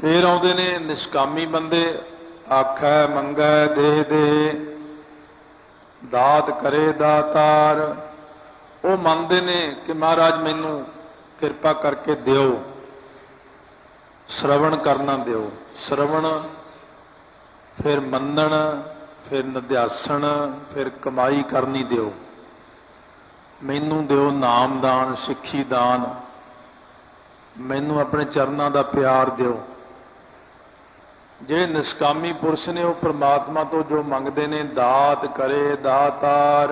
फिर आउंदे ने निष्कामी बंदे, आखै मंगै दे दे, दात करे दातार। वो मनते ने कि महाराज मैनू किरपा करके दिओ, श्रवण करना दिओ। श्रवण, फिर मनन, फिर निध्यासन, फिर कमाई करनी दिओ। मैनू दिओ नाम दान, सिੱਖੀ दान। मैनू अपने चरणों का प्यार दिओ। जे निष्कामी पुरुष ने वो परमात्मा तो जो मंगते ने, दात करे दातार।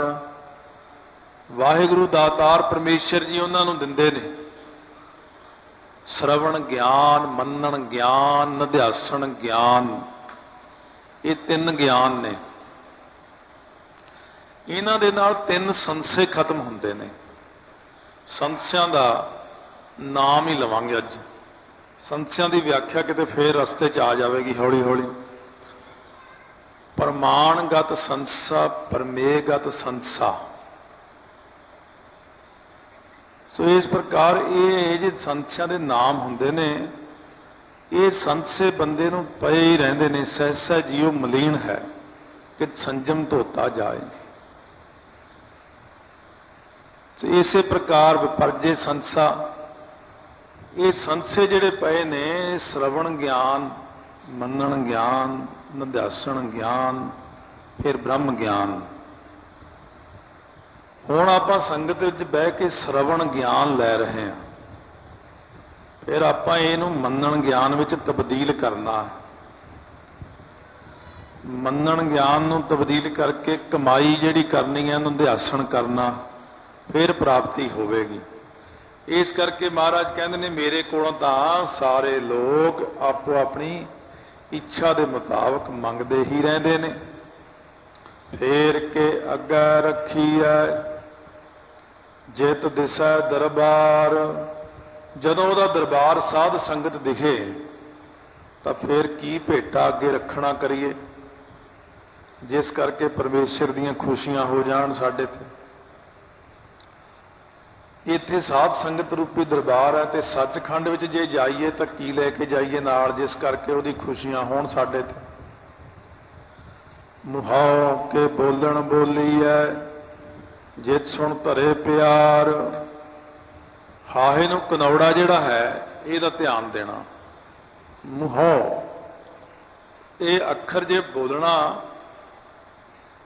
वाहिगुरु दातार परमेश्वर जी उन्होंने दिंदे ने। श्रवण ज्ञान, मनन ज्ञान, निध्यासन ज्ञान, ये तीन ज्ञान ने। इन्हां दे नाल तीन संशय खत्म हुंदे ने। संशयां दा नाम ही लवांगे अज। संशयां दी व्याख्या किते फिर रस्ते च आ जाएगी हौली हौली। प्रमाणगत संसा, प्रमेयगत संसा। सो इस प्रकार ये जो संशयां दे नाम हुंदे ने, ये संशय बंदे नूं पए ही रहिंदे ने। सहसा जीव मलीन है कि संजम धोता जाए। तो इस प्रकार विपर्जे संसा, ये संशय जिहड़े पए ने, श्रवण ज्ञान, मनन ज्ञान, निध्यासन ज्ञान, फिर ब्रह्म ज्ञान। हुण आपां संगत विच बह के श्रवण ज्ञान लै रहे हैं, फिर आपां इहनूं मनन ज्ञान विच तब्दील करना है। मनन ज्ञान नूं तब्दील करके कमाई जिहड़ी करनी है, निध्यासन करना, फिर प्राप्ति होवेगी। इस करके महाराज कहते ने मेरे को सारे लोग आपो अपनी इच्छा के मुताबिक मंगते ही रहते ने। फेर के अगे रखी है जित दिशा दरबार। जदों उहदा दरबार साध संगत दिखे तो फिर की भेटा अगे रखना करिए, जिस करके परमेश्वर दीयां खुशियां हो जाण साडे ते। इत्थे साध संगत रूपी दरबार है, तो सचखंड विच जे जाइए तो की लैके जाइए नाल, जिस करके उहदी खुशियां होण साडे ते। मुहाओ के बोलण बोली है जित सुन धरे प्यार। हाहे नूं कनौड़ा जिहड़ा है इहदा ध्यान देना। मुहाओ ये अखर जे बोलना,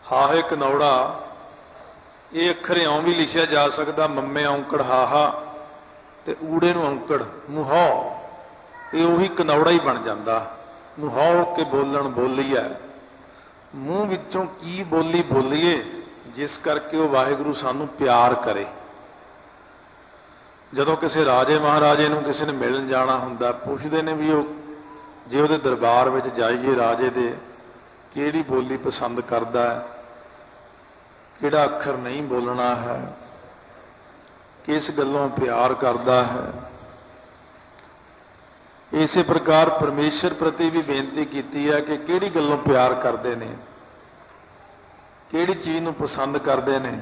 हाहे कनौड़ा, ये अखर इउं भी लिखिया जा सकदा, मम्मे औंकड़ हाहा ते ऊड़े नूं औंकड़ मुहाओ, ये उही कनौड़ा ही बन जांदा। मुहाओ के बोलण बोली है, मूँह विचों की बोली बोलीए जिस करके वो वाहिगुरू सानू प्यार करे। जदों किसी राजे महाराजे नूं किसी ने मिलन जाना हुंदा, पुछदे ने भी वो जे उहदे दरबार विच जाइए राजे दे किहड़ी बोली पसंद करदा है, किहड़ा अखर नहीं बोलना है, किस गल्लों प्यार करता है। इस प्रकार परमेश्वर प्रति भी बेनती की है कि किहड़ी गल्लों प्यार करते हैं, किहड़ी चीज़ नूं पसंद करते हैं।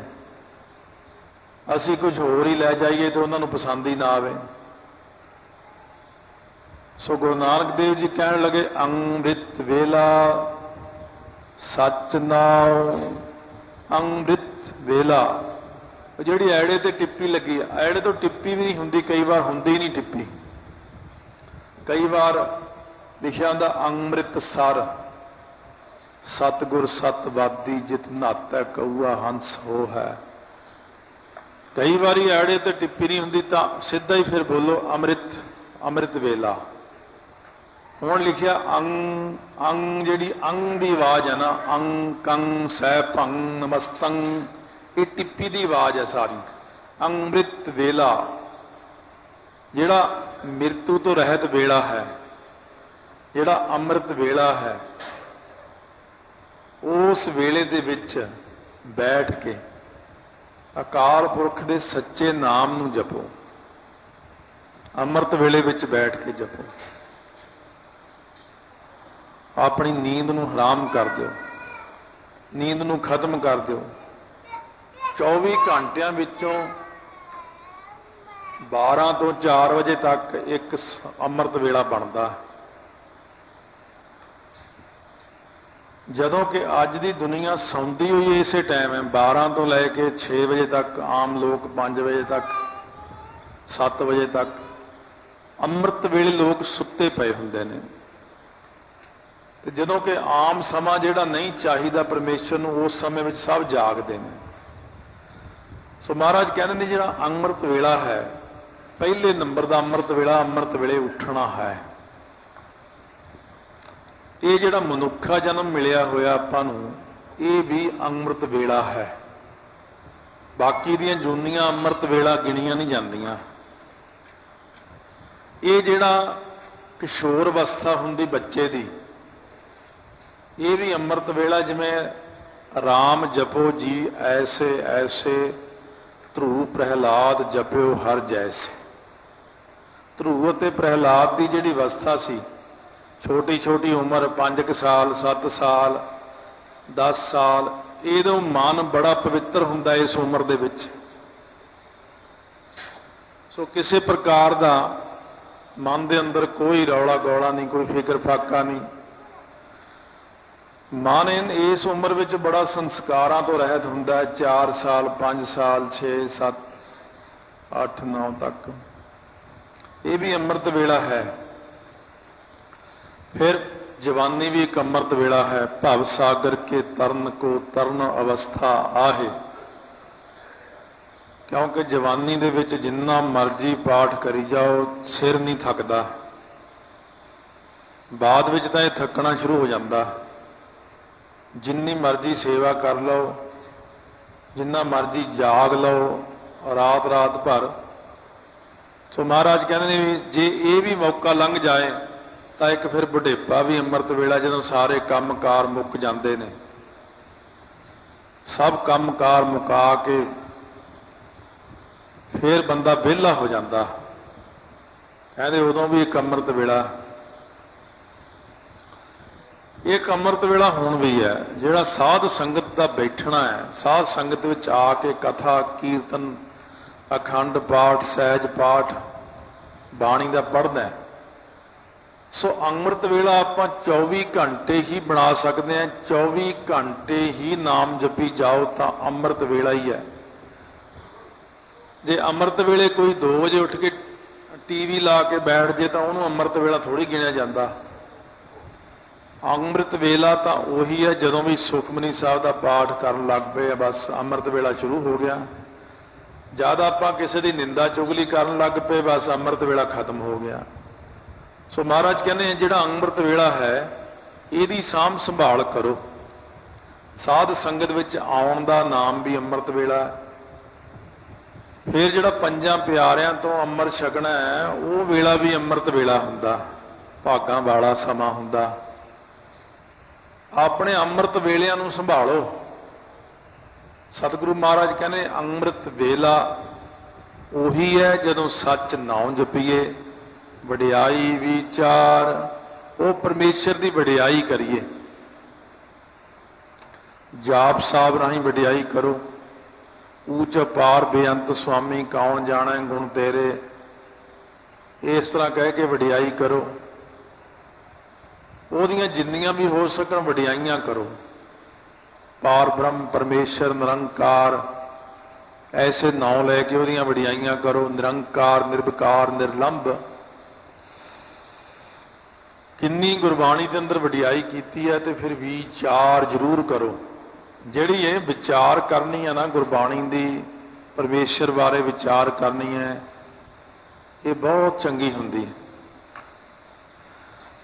असीं कुछ होर ही लै जाइए तो उन्होंने पसंद ही ना आवे। सो गुरु नानक देव जी कहण लगे, अंमृत वेला सच नाओ। अंमृत वेला जिहड़ी ऐड़े ते टिप्पी लगी, ऐड़े तो टिप्पी भी नहीं हुंदी, कई बार हुंदी नहीं टिप्पी। कई बार लिखिया हुंदा अंमृत सर, सतगुर सतवादी जित नाता कौआ हंस हो है। कई बारी ऐड़े ते टिप्पी नहीं हुंदी तां सीधा ही फिर बोलो अमृत, अमृत वेला। हुण लिखिया अंग, अंग जिहड़ी अंग की आवाज़ है ना, अंग कंग सै भंग नमस्तंग, ये टिप्पी की आवाज़ है सारी। अंमृत वेला जिहड़ा मृत्यु तो रहत वेला है, जिहड़ा अमृत वेला है, उस वेले दे विच बैठ के अकाल पुरख दे सच्चे नाम नूं जपो। अमृत वेले विच बैठ के जपो। अपनी नींद नूं हराम कर दिओ, नींद नूं खत्म कर दिओ। 24 घंटियां विचों 12 तो 4 बजे तक एक अमृत वेला बनता है। ਜਦੋਂ कि अज की दुनिया सौंदी हुई इसे टाइम है 12 तो लैके 6 बजे तक, आम लोग 5 बजे तक, 7 बजे तक, अमृत वेले लोग सुत्ते पे होंगे ने। ते जदों कि आम समा जिहड़ा नहीं चाहिदा परमेश्वर नूं उस समय में सब जागते हैं। सो महाराज कहते हैं जिहड़ा अमृत वेला है, पहले नंबर का अमृत वेला अमृत वेले उठना है। ये जिहड़ा मनुखा जन्म मिलिया होया आपां नूं, ये भी अमृत वेला है। बाकी दियां जूनियां अमृत वेला गिणियां नहीं जांदियां। ये जिहड़ा किशोर अवस्था हुंदी बच्चे दी, ये भी अमृत वेला। जिवें राम जपो जी ऐसे ऐसे, ध्रुव प्रहलाद जप्यो हर जैसे। ध्रुव ते प्रहलाद की जिहड़ी अवस्था सी, छोटी छोटी उम्र 5 साल 7 साल 10 साल, इहदों मन बड़ा पवित्र हुंदा इस उम्र दे विच। सो किसी प्रकार का मन के अंदर कोई रौला गौला नहीं, कोई फिक्र फाका नहीं। मन इस उम्र में बड़ा संस्कारां तो रहत हुंदा है। 4 साल 5 साल 6 7 8 9 तक, ये भी अमृत वेला है। फिर जवानी भी एक अमृत वेला है। भव सागर के तरन को तरन अवस्था आहे। क्योंकि जवानी दे विच जिन्ना मर्जी पाठ करी जाओ, सिर नहीं थकदा। बाद विच तां इह थकना शुरू हो जाता। जिन्नी मर्जी सेवा कर लो, जिन्ना मर्जी जाग लो रात रात भर। सो महाराज कहते हैं भी जे ये भी मौका लंघ जाए तो एक फिर बुढ़ेपा भी अमृत वेला, जदों सारे काम कार मुक जाते हैं, सब काम कार मुका के फिर बंदा विहला हो जाता। कहते उदों भी एक अमृत वेला। एक अमृत वेला हुण भी है, जिहड़ा साध संगत का बैठना है। साध संगत विच आके कथा कीर्तन अखंड पाठ सहज पाठ बाणी का पढ़ना है। सो अमृत वेला आपां 24 घंटे ही बना सकते हैं। 24 घंटे ही नाम जपी जाओ तो अमृत वेला ही है। जे अमृत वेले कोई 2 बजे उठ के टीवी ला के बैठ जाए तो उन्होंने अमृत वेला थोड़ी गिणिया जाता। अमृत वेला तो उही है जदों भी सुखमनी साहब का पाठ करन लग पे, बस अमृत वेला शुरू हो गया। जद आपां किसी की निंदा चुगली करन लग पे, बस अमृत वेला खत्म हो गया। सो महाराज कहते हैं जिहड़ा अमृत वेला है, इहदी साम संभाल करो। साध संगत विच आउण दा नाम भी अमृत वेला। फिर जिहड़ा 5 प्यारिਆਂ तो अमृत छकना है, वो वेला भी अमृत वेला हुंदा, भागां वाला समा हुंदा। अपने अमृत वेलिਆਂ ਨੂੰ संभालो। सतगुरु महाराज कहने अमृत वेला उही है जदों सच नाम जपीए, वडियाई विचार, वो परमेश्वर की वडियाई करिए। जाप साहब राही वडियाई करो। ऊच पार बेअंत स्वामी कौन जाने गुण तेरे, इस तरह कह के वडियाई करो। ओदियां जिन्नियां भी हो सकन वडियाइयां करो। पार ब्रह्म परमेश्वर निरंकार ऐसे नाम लैके ओदियां वडियाइयां करो। निरंकार निर्विकार निर्लंब, किन्नी गुरबाणी के अंदर वडियाई की है। तो फिर विचार जरूर करो। जिहड़ी ये विचार करनी है ना गुरबाणी दी, परमेश्वर बारे विचार करनी है, ये बहुत चंगी हुंदी है।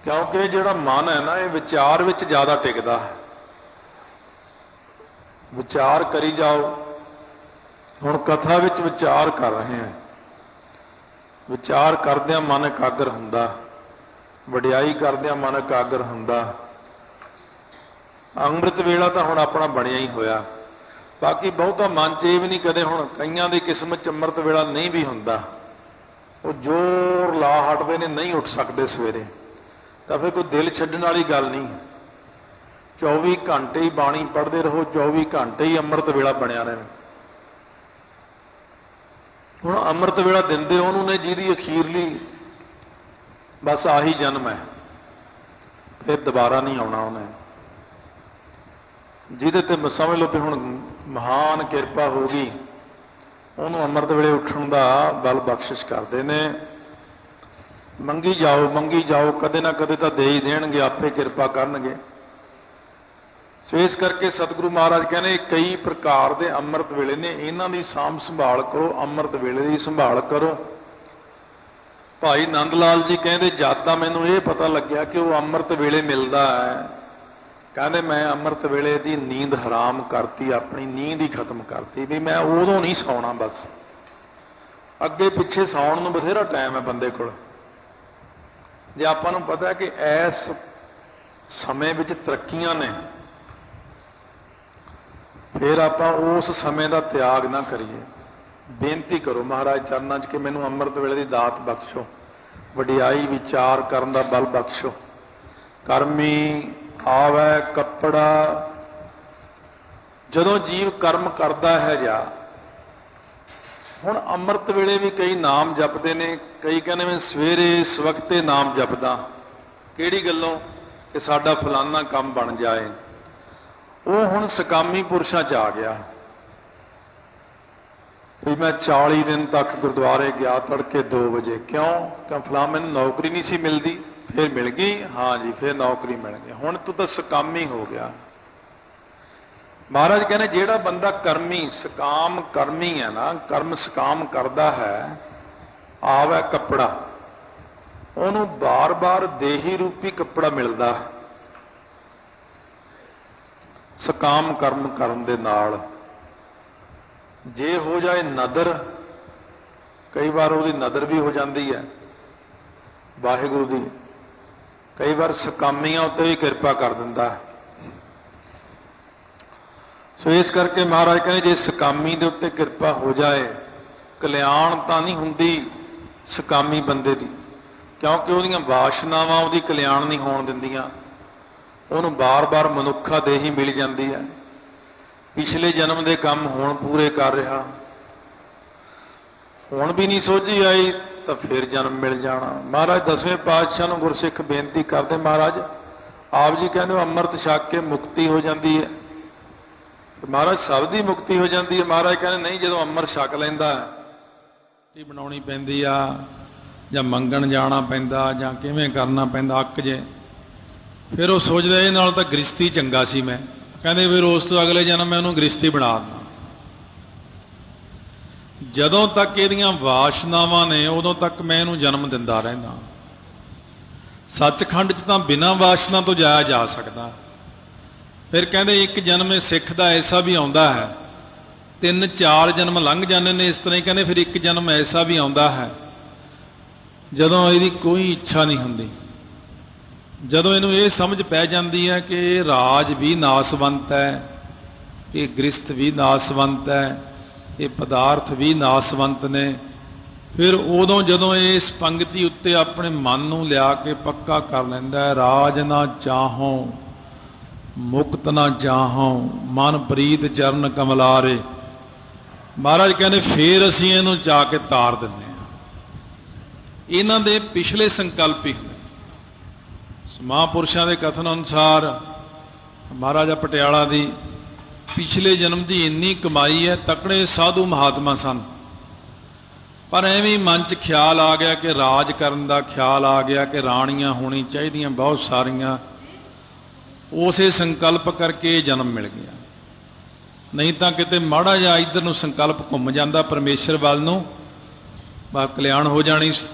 क्योंकि जिहड़ा मन है ना, ये विचार विच ज़्यादा टिकदा है। विचार करी जाओ। हुण कथा विच विचार कर रहे हैं, विचार करदिआं मन एकागर हुंदा, वडियाई करदिआं मन एकागर हुंदा। अमृत वेला तो हुण अपना बनिया ही होया। बाकी बहुता मन च ये भी नहीं कदे, हुण कईयां दी किस्मत च अमृत वेला नहीं भी हुंदा, वो जोर ला हटदे ने, नहीं उठ सकते सवेरे, तो फिर कोई दिल छड्डण वाली गल नहीं। 24 घंटे ही बाणी पढ़ते रहो, 24 घंटे ही अमृत वेला बनया रहे। हुण अमृत वेला दिंदे उहनूं ने जिहदी अखीरली बस आही जन्म है, फिर दोबारा नहीं आउणा उन्हें। ਜਿਹਦੇ ਤੇ ਸਮਝ ਲਓ ਵੀ ਹੁਣ ਮਹਾਨ ਕਿਰਪਾ ਹੋ ਗਈ, ਉਹਨੂੰ ਅੰਮ੍ਰਿਤ ਵੇਲੇ ਉੱਠਣ ਦਾ ਬਲ ਬਖਸ਼ਿਸ਼ ਕਰਦੇ ਨੇ। ਮੰਗੀ ਜਾਓ, ਕਦੇ ਨਾ ਕਦੇ ਤਾਂ ਦੇ ਹੀ ਦੇਣਗੇ, ਆਪੇ ਕਿਰਪਾ ਕਰਨਗੇ। ਸੋ ਇਸ ਕਰਕੇ ਸਤਿਗੁਰੂ ਮਹਾਰਾਜ ਕਹਿੰਦੇ ਕਈ ਪ੍ਰਕਾਰ ਦੇ ਅੰਮ੍ਰਿਤ ਵੇਲੇ ਨੇ, ਇਹਨਾਂ ਦੀ ਸਾਂਭ ਸੰਭਾਲ ਕਰੋ, ਅੰਮ੍ਰਿਤ ਵੇਲੇ ਦੀ ਸੰਭਾਲ ਕਰੋ। ਭਾਈ ਨੰਦ ਲਾਲ ਜੀ ਕਹਿੰਦੇ ਜਦ ਤਾਂ ਮੈਨੂੰ ਇਹ ਪਤਾ ਲੱਗਿਆ ਕਿ ਉਹ ਅੰਮ੍ਰਿਤ ਵੇਲੇ ਮਿਲਦਾ ਹੈ, ਕਹਿੰਦੇ ਮੈਂ ਅੰਮ੍ਰਿਤ ਵੇਲੇ ਦੀ ਨੀਂਦ ਹਰਾਮ ਕਰਤੀ, ਆਪਣੀ ਨੀਂਦ ਹੀ ਖਤਮ ਕਰਤੀ, ਵੀ ਮੈਂ ਉਦੋਂ ਨਹੀਂ ਸੌਣਾ। ਬਸ ਅੱਗੇ ਪਿੱਛੇ ਸੌਣ ਨੂੰ ਬਥੇਰਾ ਟਾਈਮ ਹੈ ਬੰਦੇ ਕੋਲ। ਜੇ ਆਪਾਂ ਨੂੰ ਪਤਾ ਕਿ ਇਸ ਸਮੇਂ ਵਿੱਚ ਤਰੱਕੀਆਂ ਨੇ, ਫਿਰ ਆਪਾਂ ਉਸ ਸਮੇਂ ਦਾ ਤਿਆਗ ਨਾ ਕਰੀਏ। ਬੇਨਤੀ ਕਰੋ ਮਹਾਰਾਜ ਚਰਨਾਂ 'ਚ ਕਿ ਮੈਨੂੰ ਅੰਮ੍ਰਿਤ ਵੇਲੇ ਦੀ ਦਾਤ ਬਖਸ਼ੋ, ਵਡਿਆਈ ਵਿਚਾਰ ਕਰਨ ਦਾ ਬਲ ਬਖਸ਼ੋ। ਕਰਮੀ ਆਵੈ ਕੱਪੜਾ, ਜਦੋਂ ਜੀਵ ਕਰਮ ਕਰਦਾ ਹੈ ਜਾਂ ਹੁਣ ਅੰਮ੍ਰਿਤ ਵੇਲੇ ਵੀ ਕਈ ਨਾਮ ਜਪਦੇ ਨੇ, ਕਈ ਕਹਿੰਦੇ ਮੈਂ ਸਵੇਰੇ ਸਵਖਤੇ ਨਾਮ ਜਪਦਾ। ਕਿਹੜੀ ਗੱਲੋਂ? ਕਿ ਸਾਡਾ ਫਲਾਨਾ ਕੰਮ ਬਣ ਜਾਏ। ਉਹ ਹੁਣ ਸਕਾਮੀ ਪੁਰਸ਼ਾਂ 'ਚ ਆ ਗਿਆ ਵੀ ਮੈਂ 40 ਦਿਨ ਤੱਕ ਗੁਰਦੁਆਰੇ ਗਿਆ ਤੜਕੇ 2 ਵਜੇ। ਕਿਉਂ ਫਲਾਂ ਮੈਨੂੰ ਨੌਕਰੀ ਨਹੀਂ ਸੀ ਮਿਲਦੀ, ਫਿਰ ਮਿਲ ਗਈ, ਹਾਂ ਜੀ ਫਿਰ ਨੌਕਰੀ ਮਿਲ ਗਈ, ਹੁਣ ਤੂੰ ਤਾਂ ਸਕਾਮੀ ਹੋ ਗਿਆ। ਮਹਾਰਾਜ ਕਹਿੰਦੇ ਜਿਹੜਾ ਬੰਦਾ ਕਰਮੀ ਸਕਾਮ ਕਰਮੀ ਹੈ ਨਾ, ਕਰਮ ਸਕਾਮ ਕਰਦਾ ਹੈ, ਆਵੈ ਕੱਪੜਾ, ਉਹਨੂੰ ਬਾਰ-ਬਾਰ ਦੇਹੀ ਰੂਪੀ ਕੱਪੜਾ ਮਿਲਦਾ ਹੈ ਸਕਾਮ ਕਰਮ ਕਰਨ ਦੇ ਨਾਲ। ਜੇ ਹੋ ਜਾਏ ਨਦਰ, ਕਈ ਵਾਰ ਉਹਦੀ ਨਦਰ ਵੀ ਹੋ ਜਾਂਦੀ ਹੈ ਵਾਹਿਗੁਰੂ ਦੀ, ਕਈ ਵਾਰ ਸਕਾਮੀਆਂ ਉੱਤੇ ਵੀ ਕਿਰਪਾ ਕਰ ਦਿੰਦਾ ਹੈ। ਸੋ ਇਸ ਕਰਕੇ ਮਹਾਰਾਜ ਕਹਿੰਦੇ ਜੇ ਸਕਾਮੀ ਦੇ ਉੱਤੇ ਕਿਰਪਾ ਹੋ ਜਾਏ, ਕਲਿਆਣ ਤਾਂ ਨਹੀਂ ਹੁੰਦੀ ਸਕਾਮੀ ਬੰਦੇ ਦੀ, ਕਿਉਂਕਿ ਉਹਦੀਆਂ ਵਾਸ਼ਨਾਵਾਂ ਉਹਦੀ ਕਲਿਆਣ ਨਹੀਂ ਹੋਣ ਦਿੰਦੀਆਂ, ਉਹਨੂੰ ਬਾਰ-ਬਾਰ ਮਨੁੱਖਾ ਦੇਹੀ ਮਿਲ ਜਾਂਦੀ ਹੈ। ਪਿਛਲੇ ਜਨਮ ਦੇ ਕੰਮ ਹੁਣ ਪੂਰੇ ਕਰ ਰਿਹਾ, ਹੁਣ ਵੀ ਨਹੀਂ ਸੋਝੀ ਆਈ ਤਾਂ ਫਿਰ ਜਨਮ ਮਿਲ ਜਾਣਾ। ਮਹਾਰਾਜ 10ਵੇਂ ਪਾਤਸ਼ਾਹ ਨੂੰ ਗੁਰਸਿੱਖ ਬੇਨਤੀ ਕਰਦੇ, ਮਹਾਰਾਜ ਆਪ ਜੀ ਕਹਿੰਦੇ ਅੰਮ੍ਰਿਤ ਛਕ ਕੇ ਮੁਕਤੀ ਹੋ ਜਾਂਦੀ ਹੈ। ਮਹਾਰਾਜ ਸਭ ਦੀ ਮੁਕਤੀ ਹੋ ਜਾਂਦੀ ਹੈ। ਮਹਾਰਾਜ ਕਹਿੰਦੇ ਨਹੀਂ, ਜਦੋਂ ਅੰਮ੍ਰਿਤ ਛਕ ਲੈਂਦਾ ਰੋਟੀ ਬਣਾਉਣੀ ਪੈਂਦੀ ਆ, ਜਾਂ ਮੰਗਣ ਜਾਣਾ ਪੈਂਦਾ, ਜਾਂ ਕਿਵੇਂ ਕਰਨਾ ਪੈਂਦਾ, ਅੱਕ ਜੇ, ਫਿਰ ਉਹ ਸੋਚਦਾ ਇਹ ਨਾਲ ਤਾਂ ਗ੍ਰਸਤੀ ਚੰਗਾ ਸੀ ਮੈਂ। ਕਹਿੰਦੇ ਫਿਰ ਉਸ ਤੋਂ ਅਗਲੇ ਜਨਮ ਮੈਂ ਉਹਨੂੰ ਗ੍ਰਸਤੀ ਬਣਾ ਦਿੰਦਾ। ਜਦੋਂ ਤੱਕ ਇਹਦੀਆਂ ਵਾਸ਼ਨਾਵਾਂ ਨੇ ਉਦੋਂ ਤੱਕ ਮੈਂ ਇਹਨੂੰ ਜਨਮ ਦਿੰਦਾ ਰਹਿੰਦਾ। ਸੱਚਖੰਡ 'ਚ ਤਾਂ ਬਿਨਾਂ ਵਾਸ਼ਨਾ ਤੋਂ ਜਾਇਆ ਜਾ ਸਕਦਾ। ਫਿਰ ਕਹਿੰਦੇ ਇੱਕ ਜਨਮ ਇਹ ਸਿੱਖ ਦਾ ਐਸਾ ਵੀ ਆਉਂਦਾ ਹੈ, 3-4 ਜਨਮ ਲੰਘ ਜਾਂਦੇ ਨੇ ਇਸ ਤਰ੍ਹਾਂ ਹੀ। ਕਹਿੰਦੇ ਫਿਰ ਇੱਕ ਜਨਮ ਐਸਾ ਵੀ ਆਉਂਦਾ ਹੈ ਜਦੋਂ ਇਹਦੀ ਕੋਈ ਇੱਛਾ ਨਹੀਂ ਹੁੰਦੀ, ਜਦੋਂ ਇਹਨੂੰ ਇਹ ਸਮਝ ਪੈ ਜਾਂਦੀ ਹੈ ਕਿ ਇਹ ਰਾਜ ਵੀ ਨਾਸਵੰਤ ਹੈ, ਇਹ ਗ੍ਰਸਥ ਵੀ ਨਾਸਵੰਤ ਹੈ, ਇਹ ਪਦਾਰਥ ਵੀ ਨਾਸਵੰਤ ਨੇ। ਫਿਰ ਉਦੋਂ ਜਦੋਂ ਇਸ ਪੰਗਤੀ ਉੱਤੇ ਆਪਣੇ ਮਨ ਨੂੰ ਲਿਆ ਕੇ ਪੱਕਾ ਕਰ ਲੈਂਦਾ ਹੈ, ਰਾਜ ਨਾ ਚਾਹੋਂ ਮੁਕਤ ਨਾ ਚਾਹੋਂ ਮਨ ਪ੍ਰੀਤ ਚਰਨ ਕਮਲਾਰੇ। ਮਹਾਰਾਜ ਕਹਿੰਦੇ ਫੇਰ ਅਸੀਂ ਇਹਨੂੰ ਜਾ ਕੇ ਤਾਰ ਦਿੰਦੇ ਹਾਂ। ਇਹਨਾਂ ਦੇ ਪਿਛਲੇ ਸੰਕਲਪ ਹੀ ਹੁੰਦੇ। ਮਹਾਂਪੁਰਸ਼ਾਂ ਦੇ ਕਥਨ ਅਨੁਸਾਰ ਮਹਾਰਾਜਾ ਪਟਿਆਲਾ ਦੀ ਪਿਛਲੇ ਜਨਮ ਦੀ ਇੰਨੀ ਕਮਾਈ ਹੈ, ਤਕੜੇ ਸਾਧੂ ਮਹਾਤਮਾ ਸਨ, ਪਰ ਐਵੇਂ ਮਨ 'ਚ ਖਿਆਲ ਆ ਗਿਆ ਕਿ ਰਾਜ ਕਰਨ ਦਾ ਖਿਆਲ ਆ ਗਿਆ ਕਿ ਰਾਣੀਆਂ ਹੋਣੀ ਚਾਹੀਦੀਆਂ ਬਹੁਤ ਸਾਰੀਆਂ, ਉਸੇ ਸੰਕਲਪ ਕਰਕੇ ਇਹ ਜਨਮ ਮਿਲ ਗਿਆ। ਨਹੀਂ ਤਾਂ ਕਿਤੇ ਮਾੜਾ ਜਿਹਾ ਇੱਧਰ ਨੂੰ ਸੰਕਲਪ ਘੁੰਮ ਜਾਂਦਾ ਪਰਮੇਸ਼ਰ ਵੱਲ ਨੂੰ, ਬਾ ਕਲਿਆਣ ਹੋ ਜਾਣੀ ਸੀ।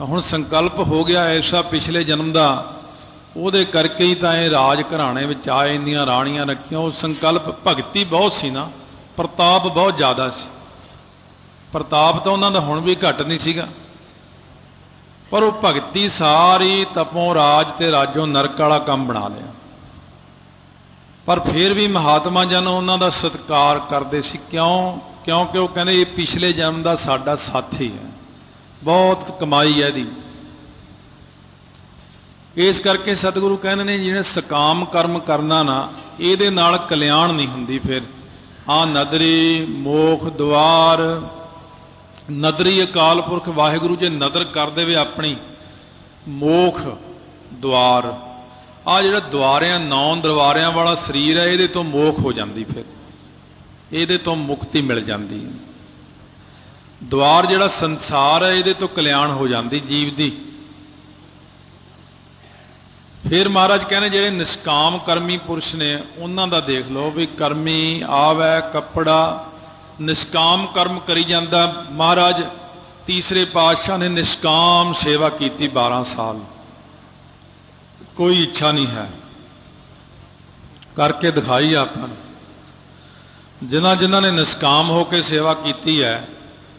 ਹੁਣ ਸੰਕਲਪ ਹੋ ਗਿਆ ਐਸਾ ਪਿਛਲੇ ਜਨਮ ਦਾ, ਉਹਦੇ ਕਰਕੇ ਹੀ ਤਾਂ ਇਹ ਰਾਜ ਘਰਾਣੇ ਵਿੱਚ ਆਏ, ਇੰਨੀਆਂ ਰਾਣੀਆਂ ਰੱਖੀਆਂ। ਉਹ ਸੰਕਲਪ ਭਗਤੀ ਬਹੁਤ ਸੀ ਨਾ, ਪ੍ਰਤਾਪ ਬਹੁਤ ਜ਼ਿਆਦਾ ਸੀ। ਪ੍ਰਤਾਪ ਤਾਂ ਉਹਨਾਂ ਦਾ ਹੁਣ ਵੀ ਘੱਟ ਨਹੀਂ ਸੀਗਾ, ਪਰ ਉਹ ਭਗਤੀ ਸਾਰੀ ਤਪੋਂ ਰਾਜ ਤੇ ਰਾਜੋਂ ਨਰਕ ਵਾਲਾ ਕੰਮ ਬਣਾ ਲਿਆ। ਪਰ ਫਿਰ ਵੀ ਮਹਾਤਮਾ ਜਨ ਉਹਨਾਂ ਦਾ ਸਤਿਕਾਰ ਕਰਦੇ ਸੀ। ਕਿਉਂਕਿ ਉਹ ਕਹਿੰਦੇ ਇਹ ਪਿਛਲੇ ਜਨਮ ਦਾ ਸਾਡਾ ਸਾਥੀ ਹੈ, ਬਹੁਤ ਕਮਾਈ ਹੈ ਇਹਦੀ। ਇਸ ਕਰਕੇ ਸਤਿਗੁਰੂ ਕਹਿੰਦੇ ਨੇ ਜਿਹਨੇ ਸਕਾਮ ਕਰਮ ਕਰਨਾ ਨਾ, ਇਹਦੇ ਨਾਲ ਕਲਿਆਣ ਨਹੀਂ ਹੁੰਦੀ। ਫਿਰ ਨਦਰੀ ਮੋਖ ਦੁਆਰ, ਨਦਰੀ ਅਕਾਲ ਪੁਰਖ ਵਾਹਿਗੁਰੂ ਜੇ ਨਦਰ ਕਰ ਦੇਵੇ ਆਪਣੀ, ਮੋਖ ਦੁਆਰ ਆ ਜਿਹੜਾ ਦੁਆਰਿਆਂ 9 ਦਰਬਾਰਿਆਂ ਵਾਲਾ ਸਰੀਰ ਹੈ ਇਹਦੇ ਤੋਂ ਮੋਖ ਹੋ ਜਾਂਦੀ, ਫਿਰ ਇਹਦੇ ਤੋਂ ਮੁਕਤੀ ਮਿਲ ਜਾਂਦੀ ਹੈ। ਦੁਆਰ ਜਿਹੜਾ ਸੰਸਾਰ ਹੈ ਇਹਦੇ ਤੋਂ ਕਲਿਆਣ ਹੋ ਜਾਂਦੀ ਜੀਵ ਦੀ। ਫਿਰ ਮਹਾਰਾਜ ਕਹਿੰਦੇ ਜਿਹੜੇ ਨਿਸ਼ਕਾਮ ਕਰਮੀ ਪੁਰਸ਼ ਨੇ ਉਹਨਾਂ ਦਾ ਦੇਖ ਲਓ ਵੀ ਕਰਮੀ ਆਵੈ ਕੱਪੜਾ ਨਿਸ਼ਕਾਮ ਕਰਮ ਕਰੀ ਜਾਂਦਾ। ਮਹਾਰਾਜ ਤੀਸਰੇ ਪਾਤਸ਼ਾਹ ਨੇ ਨਿਸ਼ਕਾਮ ਸੇਵਾ ਕੀਤੀ 12 ਸਾਲ, ਕੋਈ ਇੱਛਾ ਨਹੀਂ ਹੈ, ਕਰਕੇ ਦਿਖਾਈ ਆਪਾਂ ਨੂੰ। ਜਿਨ੍ਹਾਂ ਜਿਨ੍ਹਾਂ ਨੇ ਨਿਸ਼ਕਾਮ ਹੋ ਕੇ ਸੇਵਾ ਕੀਤੀ ਹੈ,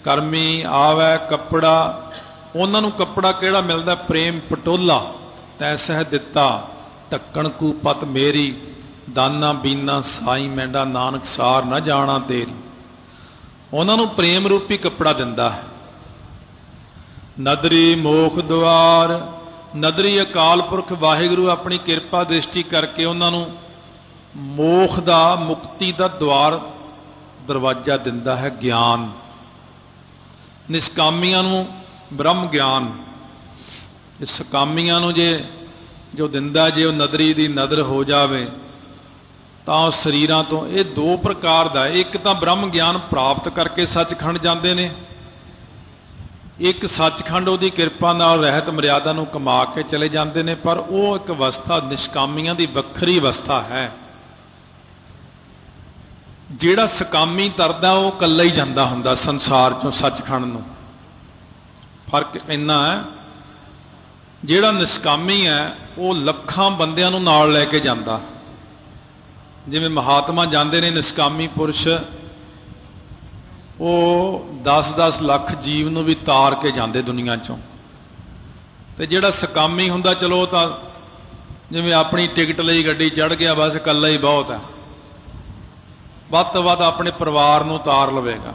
ਕਰਮੀ ਆਵੈ ਕੱਪੜਾ, ਉਹਨਾਂ ਨੂੰ ਕੱਪੜਾ ਕਿਹੜਾ ਮਿਲਦਾ? ਪ੍ਰੇਮ ਪਟੋਲਾ ਤੈ ਸਹਿ ਦਿੱਤਾ ਢੱਕਣ ਕੂ ਪਤ ਮੇਰੀ, ਦਾਨਾ ਬੀਨਾ ਸਾਈ ਮੈਂਡਾ ਨਾਨਕ ਸਾਰ ਨਾ ਜਾਣਾ ਤੇਰੀ। ਉਹਨਾਂ ਨੂੰ ਪ੍ਰੇਮ ਰੂਪੀ ਕੱਪੜਾ ਦਿੰਦਾ ਹੈ। ਨਦਰੀ ਮੋਖ ਦੁਆਰ, ਨਦਰੀ ਅਕਾਲ ਪੁਰਖ ਵਾਹਿਗੁਰੂ ਆਪਣੀ ਕਿਰਪਾ ਦ੍ਰਿਸ਼ਟੀ ਕਰਕੇ ਉਹਨਾਂ ਨੂੰ ਮੋਖ ਦਾ, ਮੁਕਤੀ ਦਾ ਦੁਆਰ ਦਰਵਾਜ਼ਾ ਦਿੰਦਾ ਹੈ। ਗਿਆਨ ਨਿਸ਼ਕਾਮੀਆਂ ਨੂੰ ਬ੍ਰਹਮ ਗਿਆਨ, ਸਕਾਮੀਆਂ ਨੂੰ ਜੋ ਦਿੰਦਾ, ਜੇ ਉਹ ਨਦਰੀ ਦੀ ਨਦਰ ਹੋ ਜਾਵੇ ਤਾਂ ਉਹ ਸਰੀਰਾਂ ਤੋਂ, ਇਹ 2 ਪ੍ਰਕਾਰ ਦਾ, ਇੱਕ ਤਾਂ ਬ੍ਰਹਮ ਗਿਆਨ ਪ੍ਰਾਪਤ ਕਰਕੇ ਸੱਚਖੰਡ ਜਾਂਦੇ ਨੇ, ਇੱਕ ਸੱਚਖੰਡ ਉਹਦੀ ਕਿਰਪਾ ਨਾਲ ਰਹਿਤ ਮਰਿਆਦਾ ਨੂੰ ਕਮਾ ਕੇ ਚਲੇ ਜਾਂਦੇ ਨੇ। ਪਰ ਉਹ ਇੱਕ ਅਵਸਥਾ ਨਿਸ਼ਕਾਮੀਆਂ ਦੀ ਵੱਖਰੀ ਅਵਸਥਾ ਹੈ। ਜਿਹੜਾ ਸਕਾਮੀ ਤਰਦਾ ਉਹ ਇਕੱਲਾ ਹੀ ਜਾਂਦਾ ਹੁੰਦਾ ਸੰਸਾਰ ਚੋਂ ਸੱਚਖੰਡ ਨੂੰ। ਫਰਕ ਇੰਨਾ ਹੈ, ਜਿਹੜਾ ਨਿਸ਼ਕਾਮੀ ਹੈ ਉਹ ਲੱਖਾਂ ਬੰਦਿਆਂ ਨੂੰ ਨਾਲ ਲੈ ਕੇ ਜਾਂਦਾ। ਜਿਵੇਂ ਮਹਾਤਮਾ ਜਾਂਦੇ ਨੇ ਨਿਸ਼ਕਾਮੀ ਪੁਰਸ਼, ਉਹ 10-10 ਲੱਖ ਜੀਵ ਨੂੰ ਵੀ ਤਾਰ ਕੇ ਜਾਂਦੇ ਦੁਨੀਆ ਚੋਂ। ਤੇ ਜਿਹੜਾ ਸਕਾਮੀ ਹੁੰਦਾ, ਚਲੋ ਤਾਂ ਜਿਵੇਂ ਆਪਣੀ ਟਿਕਟ ਲਈ ਗੱਡੀ ਚੜ੍ਹ ਗਿਆ, ਬਸ ਇਕੱਲਾ ਹੀ ਬਹੁਤ ਹੈ, ਵੱਧ ਤੋਂ ਵੱਧ ਆਪਣੇ ਪਰਿਵਾਰ ਨੂੰ ਤਾਰ ਲਵੇਗਾ।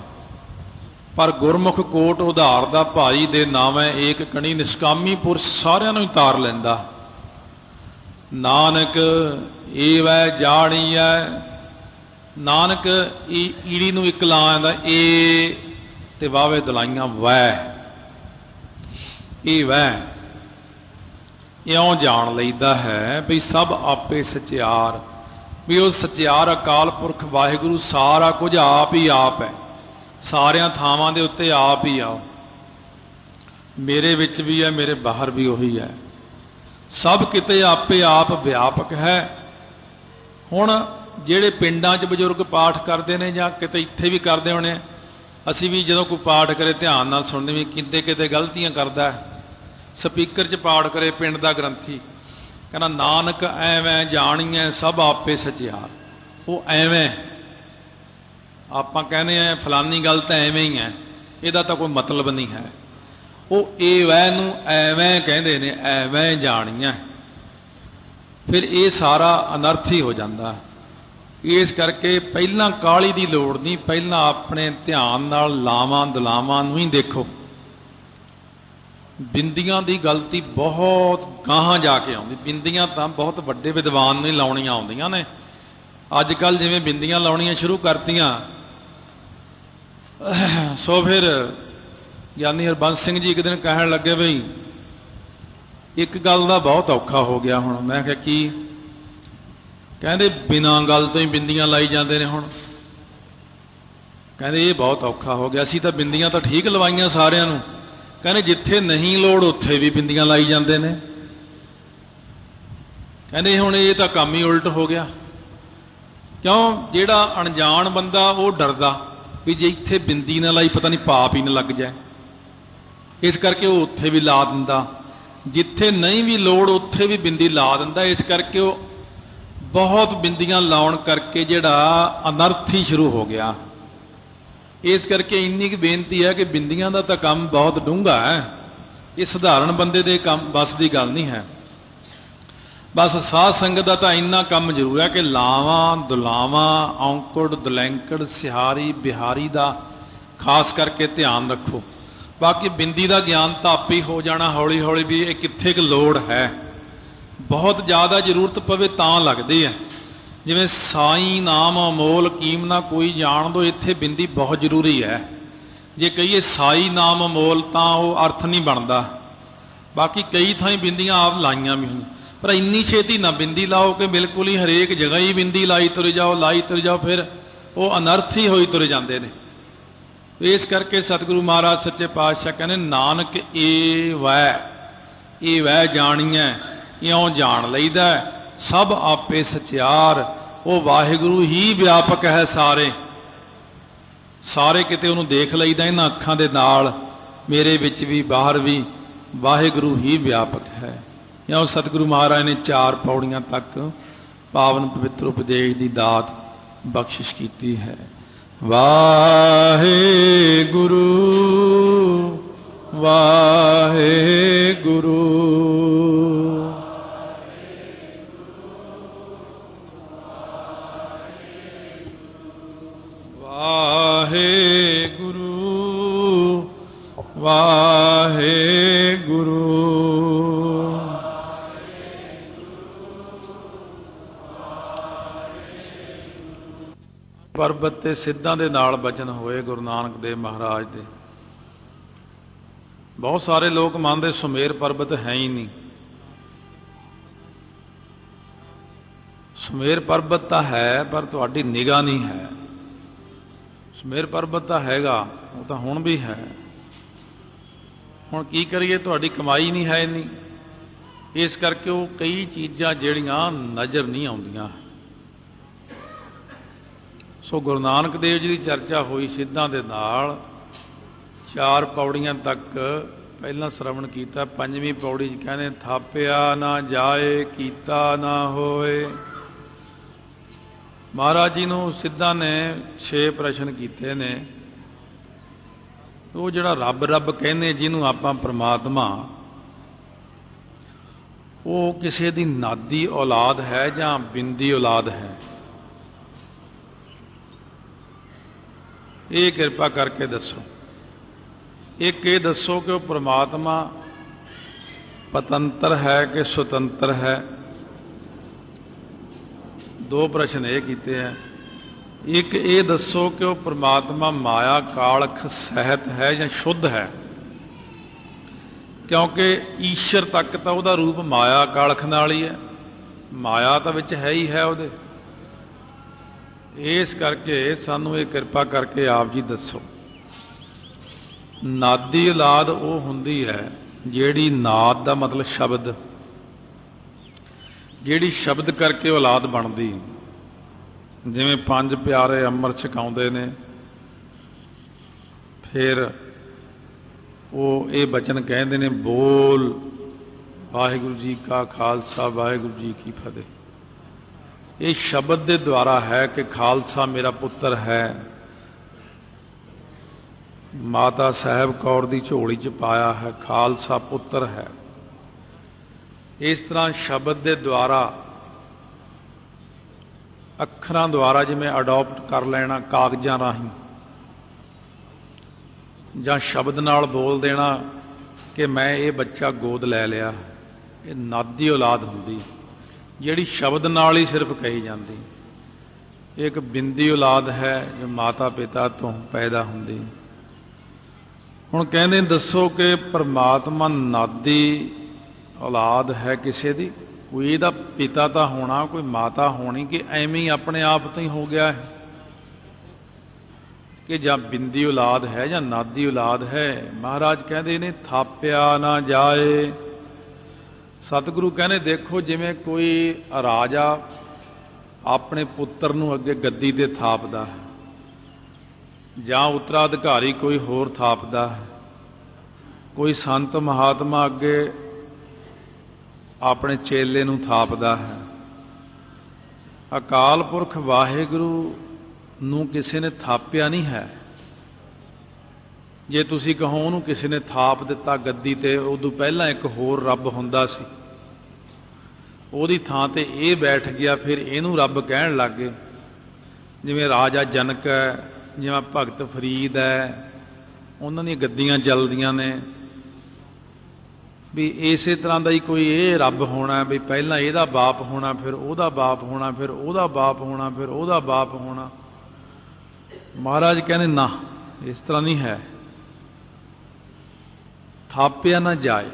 ਪਰ ਗੁਰਮੁਖ ਕੋਟ ਉਧਾਰ ਦਾ ਭਾਈ ਦੇ ਨਾਵੇਂ ਏਕ ਕਣੀ, ਨਿਸ਼ਕਾਮੀ ਪੁਰਸ਼ ਸਾਰਿਆਂ ਨੂੰ ਹੀ ਤਾਰ ਲੈਂਦਾ। ਨਾਨਕ ਏਵੈ ਜਾਣੀਐ, ਨਾਨਕ ਈੜੀ ਨੂੰ ਇੱਕ ਲਾ ਆਂਦਾ, ਏ ਤੇ ਵਾਵੇ ਦਲਾਈਆਂ ਵੈ, ਇਹ ਵੈ ਇਉਂ ਜਾਣ ਲਈਦਾ ਹੈ ਵੀ ਸਭ ਆਪੇ ਸਚਿਆਰ, ਵੀ ਉਹ ਸਚਿਆਰ ਅਕਾਲ ਪੁਰਖ ਵਾਹਿਗੁਰੂ ਸਾਰਾ ਕੁਝ ਆਪ ਹੀ ਆਪ ਹੈ, ਸਾਰਿਆਂ ਥਾਵਾਂ ਦੇ ਉੱਤੇ ਆਪ ਹੀ ਆਓ। ਮੇਰੇ ਵਿੱਚ ਵੀ ਹੈ, ਮੇਰੇ ਬਾਹਰ ਵੀ ਉਹੀ ਹੈ, ਸਭ ਕਿਤੇ ਆਪੇ ਆਪ ਵਿਆਪਕ ਹੈ। ਹੁਣ ਜਿਹੜੇ ਪਿੰਡਾਂ 'ਚ ਬਜ਼ੁਰਗ ਪਾਠ ਕਰਦੇ ਨੇ ਜਾਂ ਕਿਤੇ ਇੱਥੇ ਵੀ ਕਰਦੇ ਹੋਣੇ, ਅਸੀਂ ਵੀ ਜਦੋਂ ਕੋਈ ਪਾਠ ਕਰੇ ਧਿਆਨ ਨਾਲ ਸੁਣਦੇ ਵੀ ਕਿਤੇ ਕਿਤੇ ਗਲਤੀਆਂ ਕਰਦਾ। ਸਪੀਕਰ 'ਚ ਪਾਠ ਕਰੇ ਪਿੰਡ ਦਾ ਗ੍ਰੰਥੀ, ਕਹਿੰਦਾ ਨਾਨਕ ਐਵੇਂ ਜਾਣੀਐ ਸਭ ਆਪੇ ਸਚਿਆਰ। ਉਹ ਐਵੇਂ, ਆਪਾਂ ਕਹਿੰਦੇ ਆ ਫਲਾਨੀ ਗੱਲ ਤਾਂ ਐਵੇਂ ਹੀ ਹੈ, ਇਹਦਾ ਤਾਂ ਕੋਈ ਮਤਲਬ ਨਹੀਂ ਹੈ। ਉਹ ਇਹ ਵੈ ਨੂੰ ਐਵੇਂ ਕਹਿੰਦੇ ਨੇ, ਐਵੇਂ ਜਾਣੀਐ। ਫਿਰ ਇਹ ਸਾਰਾ ਅਨਰਥ ਹੀ ਹੋ ਜਾਂਦਾ। ਇਸ ਕਰਕੇ ਪਹਿਲਾਂ ਕਾਹਲੀ ਦੀ ਲੋੜ ਨਹੀਂ, ਪਹਿਲਾਂ ਆਪਣੇ ਧਿਆਨ ਨਾਲ ਲਾਵਾਂ ਦਲਾਵਾਂ ਨੂੰ ਹੀ ਦੇਖੋ। ਬਿੰਦੀਆਂ ਦੀ ਗਲਤੀ ਬਹੁਤ ਗਾਹਾਂ ਜਾ ਕੇ ਆਉਂਦੀ। ਬਿੰਦੀਆਂ ਤਾਂ ਬਹੁਤ ਵੱਡੇ ਵਿਦਵਾਨ ਨੂੰ ਹੀ ਲਾਉਣੀਆਂ ਆਉਂਦੀਆਂ ਨੇ। ਅੱਜ ਕੱਲ੍ਹ ਜਿਵੇਂ ਬਿੰਦੀਆਂ ਲਾਉਣੀਆਂ ਸ਼ੁਰੂ ਕਰਤੀਆਂ, ਸੋ ਫਿਰ ਗਿਆਨੀ ਹਰਬੰਸ ਸਿੰਘ ਜੀ ਇੱਕ ਦਿਨ ਕਹਿਣ ਲੱਗੇ ਬਈ ਇੱਕ ਗੱਲ ਦਾ ਬਹੁਤ ਔਖਾ ਹੋ ਗਿਆ ਹੁਣ। ਮੈਂ ਕਿਹਾ ਕੀ? ਕਹਿੰਦੇ ਬਿਨਾਂ ਗੱਲ ਤੋਂ ਹੀ ਬਿੰਦੀਆਂ ਲਾਈ ਜਾਂਦੇ ਨੇ ਹੁਣ। ਕਹਿੰਦੇ ਇਹ ਬਹੁਤ ਔਖਾ ਹੋ ਗਿਆ। ਅਸੀਂ ਤਾਂ ਬਿੰਦੀਆਂ ਤਾਂ ਠੀਕ ਲਵਾਈਆਂ ਸਾਰਿਆਂ ਨੂੰ। ਕਹਿੰਦੇ ਜਿੱਥੇ ਨਹੀਂ ਲੋੜ ਉੱਥੇ ਵੀ ਬਿੰਦੀਆਂ ਲਾਈ ਜਾਂਦੇ ਨੇ। ਕਹਿੰਦੇ ਹੁਣ ਇਹ ਤਾਂ ਕੰਮ ਹੀ ਉਲਟ ਹੋ ਗਿਆ। ਕਿਉਂ? ਜਿਹੜਾ ਅਣਜਾਣ ਬੰਦਾ ਉਹ ਡਰਦਾ ਵੀ ਜੇ ਇੱਥੇ ਬਿੰਦੀ ਨਾ ਲਾਈ ਪਤਾ ਨਹੀਂ ਪਾਪ ਹੀ ਨਾ ਲੱਗ ਜਾਏ, ਇਸ ਕਰਕੇ ਉਹ ਉੱਥੇ ਵੀ ਲਾ ਦਿੰਦਾ। ਜਿੱਥੇ ਨਹੀਂ ਵੀ ਲੋੜ ਉੱਥੇ ਵੀ ਬਿੰਦੀ ਲਾ ਦਿੰਦਾ। ਇਸ ਕਰਕੇ ਉਹ ਬਹੁਤ ਬਿੰਦੀਆਂ ਲਾਉਣ ਕਰਕੇ ਜਿਹੜਾ ਅਨਰਥ ਹੀ ਸ਼ੁਰੂ ਹੋ ਗਿਆ। ਇਸ ਕਰਕੇ ਇੰਨੀ ਕੁ ਬੇਨਤੀ ਹੈ ਕਿ ਬਿੰਦੀਆਂ ਦਾ ਤਾਂ ਕੰਮ ਬਹੁਤ ਡੂੰਘਾ ਹੈ, ਇਹ ਸਧਾਰਨ ਬੰਦੇ ਦੇ ਕੰਮ ਬਸ ਦੀ ਗੱਲ ਨਹੀਂ ਹੈ। ਬਸ ਸਾਧ ਸੰਗਤ ਦਾ ਤਾਂ ਇੰਨਾ ਕੰਮ ਜ਼ਰੂਰ ਹੈ ਕਿ ਲਾਵਾਂ ਦੁਲਾਵਾਂ ਔਂਕੜ ਦਲੈਂਕੜ ਸਿਹਾਰੀ ਬਿਹਾਰੀ ਦਾ ਖਾਸ ਕਰਕੇ ਧਿਆਨ ਰੱਖੋ। ਬਾਕੀ ਬਿੰਦੀ ਦਾ ਗਿਆਨ ਤਾਂ ਆਪੇ ਹੀ ਹੋ ਜਾਣਾ ਹੌਲੀ ਹੌਲੀ ਵੀ ਇਹ ਕਿੱਥੇ ਕੁ ਲੋੜ ਹੈ। ਬਹੁਤ ਜ਼ਿਆਦਾ ਜ਼ਰੂਰਤ ਪਵੇ ਤਾਂ ਲੱਗਦੀ ਹੈ। ਜਿਵੇਂ ਸਾਈਂ ਨਾਮ ਅਮੋਲ ਕੀਮ ਨਾ ਕੋਈ ਜਾਣ ਦੋ, ਇੱਥੇ ਬਿੰਦੀ ਬਹੁਤ ਜ਼ਰੂਰੀ ਹੈ। ਜੇ ਕਹੀਏ ਸਾਈ ਨਾਮ ਅਮੋਲ ਤਾਂ ਉਹ ਅਰਥ ਨਹੀਂ ਬਣਦਾ। ਬਾਕੀ ਕਈ ਥਾਈਂ ਬਿੰਦੀਆਂ ਆਪ ਲਾਈਆਂ ਵੀ ਹੋਈਆਂ। पर इन्नी छेती ना बिंदी लाओ कि बिल्कुल ही हरेक जगह ही बिंदी लाई तुरे जाओ, लाई तुरे जाओ, फिर वो अनर्थ ही होई तुरे जाते हैं। इस करके सतगुरु महाराज सच्चे पातशाह कहने नानक ए वै जानिए इउं जान लईदा सब आपे सचियार, वो वाहिगुरु ही व्यापक है सारे, सारे किते उन्होंने देख लईदा इन्हां अखां दे नाल, मेरे विच भी बाहर भी वाहिगुरु ही व्यापक है। इउं सतगुरु महाराज ने 4 पौड़ियां तक पावन पवित्र उपदेश की दात बख्शिश की है। वाहेगुरु वाहेगुरु वाहेगुरु वाहेगुरु परबत ते सिद्धां दे नाल बचन होए गुरु नानक देव महाराज दे। बहुत सारे लोग मानते सुमेर पर्बत है ही नहीं। सुमेर पर्बत तो है पर तुहाडी निगाह नहीं है। सुमेर पर्बत तो हैगा, वो तो हुण भी है। हुण की करिए, तुहाडी कमाई नहीं है इन्नी, इस करके वो कई चीज़ां जिहड़ियां नज़र नहीं आउंदियां। सो गुरु नानक देव जी की चर्चा हुई सिद्धां दे नाल 4 पौड़ियां तक पहला श्रवण किया। 5वीं पौड़ी कहने थापिया ना जाए कीता ना होए। महाराज जी नूं सिद्धां ने 6 प्रश्न किए ने। वो जिहड़ा रब रब कहने जिन्हों आपां परमात्मा, वो किसी दी नादी औलाद है जां बिंदी औलाद है? ये कृपा करके दसो। एक ये दसो कि वो परमात्मा पतंत्र है कि स्वतंत्र है? 2 प्रश्न ये किए हैं। एक ये दसो कि वो परमात्मा माया कालख सहित है या शुद्ध है? क्योंकि ईश्वर तक तो वह रूप माया कालख नाल ही है, माया तो विच है ही है उहदे। इस करके सानू ये कृपा करके आप जी दसो। नादी औलाद वो हुंदी है जिहड़ी नाद दा मतलब शब्द, जिहड़ी शब्द करके औलाद बनदी। जिवें 5 प्यारे अमृत छकाउंदे ने, फिर वो ये बचन कहते ने बोल वाहिगुरू जी का खालसा वाहिगुरू जी की फतेह। ये शब्द के द्वारा है कि खालसा मेरा पुत्र है, माता साहब कौर दी झोली च पाया है, खालसा पुत्र है। इस तरह शब्द के द्वारा अखरां द्वारा जिवें अडॉप्ट कर लेना कागजां राहीं, जां शब्द नाल बोल देना कि मैं ये बच्चा गोद लै लिया, ये नादी औलाद हुंदी जिहड़ी शब्द नाल ही सिर्फ कही जाती। एक बिंदी औलाद है जो माता पिता तो पैदा हुंदी। हुण कहंदे दसो कि परमात्मा नादी औलाद है किसी दी? कोई इहदा पिता तो होना, कोई माता होनी, कि एवें ही अपने आप तो ही हो गया है? कि जां बिंदी औलाद है जां नादी औलाद है? महाराज कहते ने थापिया ना जाए। सतगुरु कहने देखो जिवें कोई राजा अपने पुत्र नूं अगे गद्दी ते थापदा है, जां उत्तराधिकारी कोई होर थापदा है, कोई संत महात्मा अगे अपने चेले नूं थापदा है। अकाल पुरख वाहिगुरू नूं किसी ने थापिया नहीं है। जे तुसीं कहो उहनूं किसी ने थाप दिता गद्दी ते, उदों पहलां एक होर रब हुंदा सी, ਉਹਦੀ ਥਾਂ ਤੇ ਇਹ बैठ गया, फिर ਇਹਨੂੰ रब कहण लग गए। जिवें राजा जनक है, जिवें भगत फरीद है, उन्हां दी गद्दियां चलदियां ने भी इसे तरह का ही कोई ये रब होना भी पहला ਇਹਦਾ बाप होना, फिर ਉਹਦਾ बाप होना, फिर ਉਹਦਾ बाप होना, फिर ਉਹਦਾ बाप होना। महाराज कहने ना, इस तरह नहीं है। थापिया ना जाए।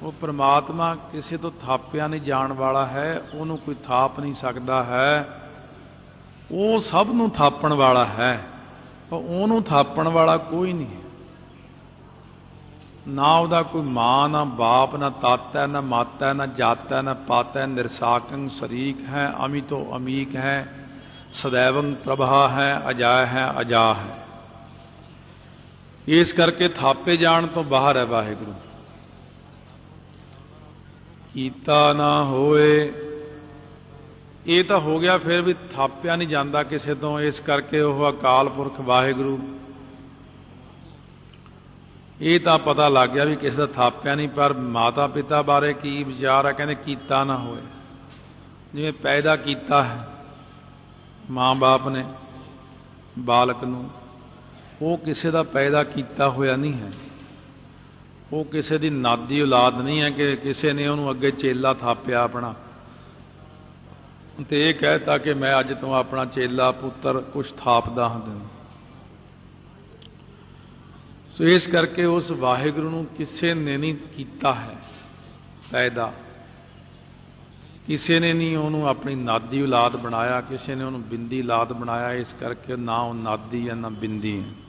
ਉਹ ਪ੍ਰਮਾਤਮਾ ਕਿਸੇ ਤੋਂ ਥਾਪਿਆ ਨਹੀਂ ਜਾਣ ਵਾਲਾ ਹੈ, ਉਹਨੂੰ ਕੋਈ ਥਾਪ ਨਹੀਂ ਸਕਦਾ ਹੈ। ਉਹ ਸਭ ਨੂੰ ਥਾਪਣ ਵਾਲਾ ਹੈ, ਪਰ ਉਹਨੂੰ ਥਾਪਣ ਵਾਲਾ ਕੋਈ ਨਹੀਂ ਹੈ। ਨਾ ਉਹਦਾ ਕੋਈ ਮਾਂ, ਨਾ ਬਾਪ, ਨਾ ਤਾਤਾ, ਨਾ ਮਾਤਾ, ਨਾ ਜਾਤਾ, ਨਾ ਪਾਤਾ, ਨਿਰਸਾਕੰ ਸ਼ਰੀਕ ਹੈ, ਅਮਿਤੋ ਅਮੀਕ ਹੈ, ਸदैवं ਪ੍ਰਭਾ ਹੈ, ਅਜਾ ਹੈ, ਅਜਾ ਹੈ। ਇਸ ਕਰਕੇ ਥਾਪੇ ਜਾਣ ਤੋਂ ਬਾਹਰ ਹੈ ਵਾਹਿਗੁਰੂ। ਕੀਤਾ ਨਾ ਹੋਏ, ਇਹ ਤਾਂ ਹੋ ਗਿਆ, ਫਿਰ ਵੀ ਥਾਪਿਆ ਨਹੀਂ ਜਾਂਦਾ ਕਿਸੇ ਤੋਂ। ਇਸ ਕਰਕੇ ਉਹ ਅਕਾਲ ਪੁਰਖ ਵਾਹਿਗੁਰੂ, ਇਹ ਤਾਂ ਪਤਾ ਲੱਗ ਗਿਆ ਵੀ ਕਿਸੇ ਦਾ ਥਾਪਿਆ ਨਹੀਂ। ਪਰ ਮਾਤਾ ਪਿਤਾ ਬਾਰੇ ਕੀ ਵਿਚਾਰ ਹੈ? ਕਹਿੰਦੇ ਕੀਤਾ ਨਾ ਹੋਏ। ਜਿਵੇਂ ਪੈਦਾ ਕੀਤਾ ਹੈ ਮਾਂ ਬਾਪ ਨੇ ਬਾਲਕ ਨੂੰ, ਉਹ ਕਿਸੇ ਦਾ ਪੈਦਾ ਕੀਤਾ ਹੋਇਆ ਨਹੀਂ ਹੈ। ਉਹ ਕਿਸੇ ਦੀ ਨਾਦੀ ਔਲਾਦ ਨਹੀਂ ਹੈ ਕਿ ਕਿਸੇ ਨੇ ਉਹਨੂੰ ਅੱਗੇ ਚੇਲਾ ਥਾਪਿਆ ਆਪਣਾ ਤੇ ਇਹ ਕਹਿਤਾ ਕਿ ਮੈਂ ਅੱਜ ਤੋਂ ਆਪਣਾ ਚੇਲਾ ਪੁੱਤਰ ਕੁਛ ਥਾਪਦਾ ਹਾਂ ਤੈਨੂੰ। ਸੋ ਇਸ ਕਰਕੇ ਉਸ ਵਾਹਿਗੁਰੂ ਨੂੰ ਕਿਸੇ ਨੇ ਨਹੀਂ ਕੀਤਾ ਹੈ ਪੈਦਾ, ਕਿਸੇ ਨੇ ਨਹੀਂ ਉਹਨੂੰ ਆਪਣੀ ਨਾਦੀ ਔਲਾਦ ਬਣਾਇਆ, ਕਿਸੇ ਨੇ ਉਹਨੂੰ ਬਿੰਦੀ ਔਲਾਦ ਬਣਾਇਆ। ਇਸ ਕਰਕੇ ਨਾ ਉਹ ਨਾਦੀ ਹੈ ਨਾ ਬਿੰਦੀ ਹੈ।